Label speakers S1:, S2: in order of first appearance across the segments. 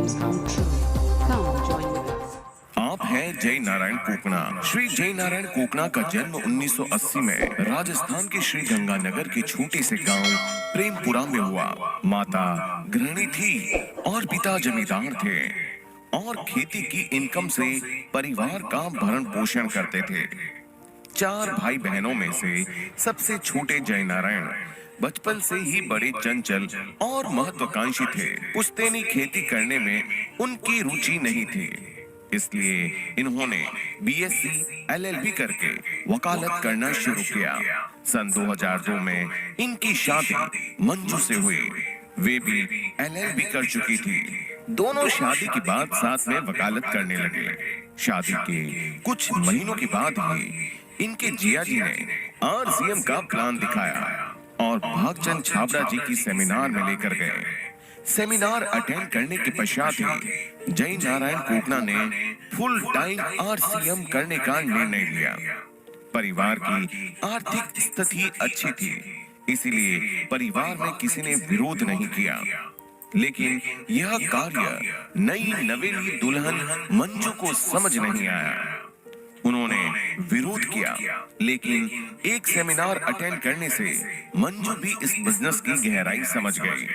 S1: dreams come true. Come join with us.
S2: आप हैं जय नारायण कोकणा। श्री जय नारायण कोकणा का जन्म 1980 में राजस्थान के श्री गंगानगर के छोटे से गांव प्रेमपुरा में हुआ। माता गृहिणी थी और पिता जमींदार थे और खेती की इनकम से परिवार का भरण पोषण करते थे। 4 भाई बहनों में से सबसे छोटे जय नारायण बचपन से ही बड़े चंचल और महत्वाकांक्षी थे। पुश्तैनी खेती करने में उनकी रुचि नहीं थी, इसलिए इन्होंने बीएससी एलएलबी करके वकालत करना शुरू किया। सन 2002 में इनकी शादी मंजू से हुई। वे भी एलएलबी कर चुकी थी। दोनों शादी के बाद साथ में वकालत करने लगे। शादी के कुछ महीनों के बाद ही इनके जिया जी ने आरसीएम का प्लान दिखाया और भागचंद छाबड़ा जी की सेमिनार में लेकर गए। सेमिनार अटेंड करने के पश्चात ही जय नारायण कोकणा ने फुल टाइम आरसीएम करने का निर्णय लिया। परिवार की आर्थिक स्थिति अच्छी थी, इसीलिए परिवार में किसी ने विरोध नहीं किया। लेकिन यह कार्य नई नवेली दुल्हन मंजू को समझ नहीं आया। उन्होंने विरोध किया, लेकिन एक सेमिनार अटेंड करने से मंजू भी इस बिजनेस की गहराई समझ गई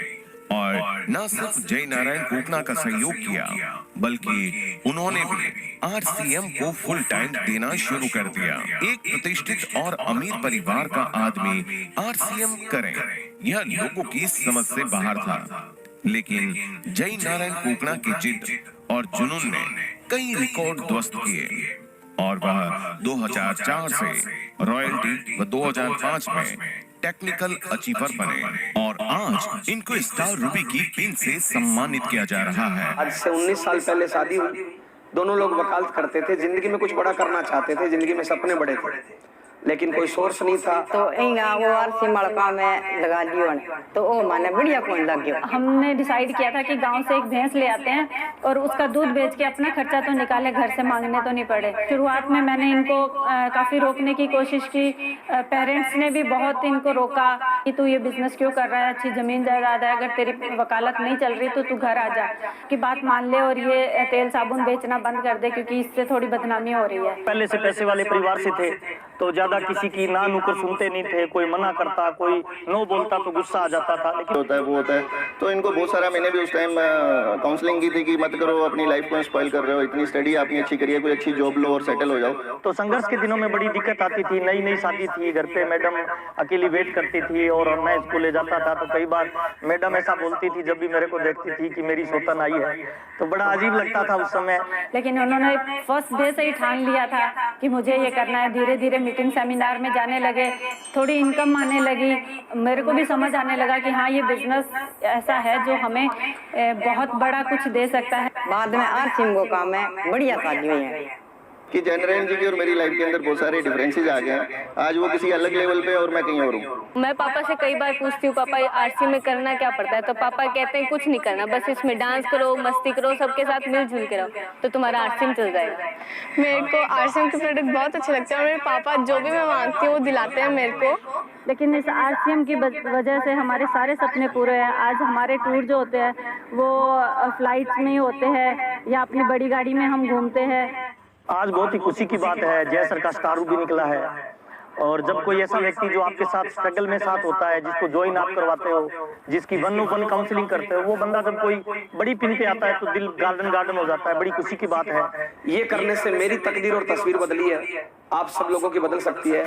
S2: और न सिर्फ जय नारायण कोकणा का सहयोग किया, बल्कि उन्होंने भी आरसीएम को फुल टाइम देना शुरू कर दिया। एक प्रतिष्ठित और अमीर परिवार का आदमी आरसीएम करे, यह लोगों की समझ से बाहर था। लेकिन जय नारायण कोकणा की जिद और जुनून ने कई रिकॉर्ड ध्वस्त किए और वह 2004 से रॉयल्टी व 2005 में टेक्निकल अचीवर बने और आज इनको स्टार रूबी की पिन से सम्मानित किया जा रहा है।
S3: आज से 19 साल पहले शादी हुई। दोनों लोग वकालत करते थे, जिंदगी में कुछ बड़ा करना चाहते थे, जिंदगी में सपने बड़े थे, लेकिन कोई सोर्स नहीं था।
S4: तो इंगा वो आरसी मड़का में लगा दियो तो वो माने बढ़िया कोई लग गया।
S5: हमने डिसाइड किया था कि गांव से एक भैंस ले आते हैं और उसका दूध बेच के अपना खर्चा तो निकाले, घर से मांगने तो नहीं पड़े। शुरुआत में मैंने इनको काफी रोकने की कोशिश की। पेरेंट्स ने भी बहुत इनको रोका कि तू ये बिजनेस क्यों कर रहा है, अच्छी जमीन जायदाद है, अगर तेरी वकालत नहीं चल रही तो तू घर आ जा, कि बात मान ले और ये तेल साबुन बेचना बंद कर दे, क्योंकि इससे थोड़ी बदनामी हो रही है।
S6: पहले से पैसे वाले परिवार से थे तो ज्यादा किसी की ना नुकर सुनते नहीं थे। कोई मना करता, कोई नो बोलता तो गुस्सा आ जाता था। लेकिन
S7: होता है वो होता है, तो इनको बहुत सारा, मैंने भी उस टाइम काउंसलिंग की थी कि मत करो, अपनी लाइफ को स्पॉइल कर रहे हो, इतनी स्टडी आपने अच्छी करी है, कोई अच्छी जॉब लो और सेटल हो जाओ।
S6: तो संघर्ष के दिनों में बड़ी दिक्कत आती थी। नई नई शादी थी, घर पे मैडम अकेली वेट करती थी और मैं स्कूल ले जाता था तो कई बार मैडम ऐसा बोलती थी जब भी मेरे को देखती थी कि मेरी सौतन आई है, तो बड़ा अजीब लगता था उस समय।
S5: लेकिन उन्होंने फर्स्ट डे से ही ठान लिया था कि मुझे ये करना है। धीरे धीरे मीटिंग सेमिनार में जाने लगे, थोड़ी इनकम आने लगी, मेरे को भी समझ आने लगा कि हाँ ये बिजनेस ऐसा है जो हमें बहुत बड़ा कुछ दे सकता है।
S4: बाद में आरसीएम को काम है बढ़िया शादी हुई है
S7: कि जय नारायण जी की और मेरी लाइफ के अंदर बहुत सारे डिफरेंसेस आ गए हैं। आज वो किसी अलग लेवल पे और मैं कहीं और हूँ।
S8: मैं पापा से कई बार पूछती हूँ, पापा आरसीएम में करना क्या पड़ता है, तो पापा कहते हैं कुछ नहीं करना, बस इसमें डांस करो, मस्ती करो, सबके साथ मिलजुल के रहो तो तुम्हारा आरसीएम चल जाएगा।
S9: मेरे को आरसीएम के प्रोडक्ट बहुत अच्छे लगते हैं और मेरे पापा जो भी मैं मांगती हूँ वो दिलाते हैं मेरे को।
S5: लेकिन इस आरसीएम की वजह से हमारे सारे सपने पूरे हैं। आज हमारे टूर जो होते हैं वो फ्लाइट्स में ही होते हैं या अपनी बड़ी गाड़ी में हम घूमते हैं।
S6: आज बहुत ही खुशी की बात है, जय सर का स्टार रूबी निकला है। और जब कोई ऐसा व्यक्ति जो आपके साथ स्ट्रगल में साथ होता है, जिसको ज्वाइन आप करवाते हो, जिसकी 1-on-1 काउंसलिंग करते हो, वो बंदा जब कोई बड़ी पिन पे आता है तो दिल गार्डन हो जाता है। बड़ी खुशी की बात है।
S3: ये करने से मेरी तकदीर और तस्वीर बदली है, आप सब लोगों की बदल सकती है।